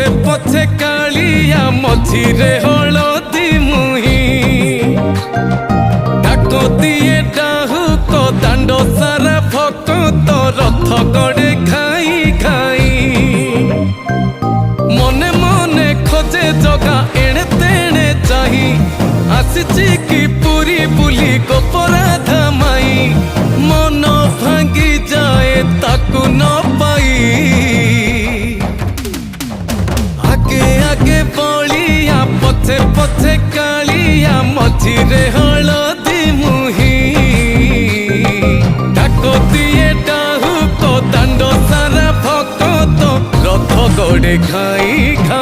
पछे पछे कालिया मझिरे हलदी मुही डाको दिए डाहुक दांड सारा भक्त रथ गड़े खाई खाई मने मने खोजे जगा एणे तेणे चाही आसिची कि पुरी बुली गोपराधा माई मन भांगी जाए ताकू न पाई आगे आगे बलिया पछे पछे कालिया मझिरे हलदी मुही डाको दिए डाहुक दांड सारा भक्त रथ गड़े खाई खाई।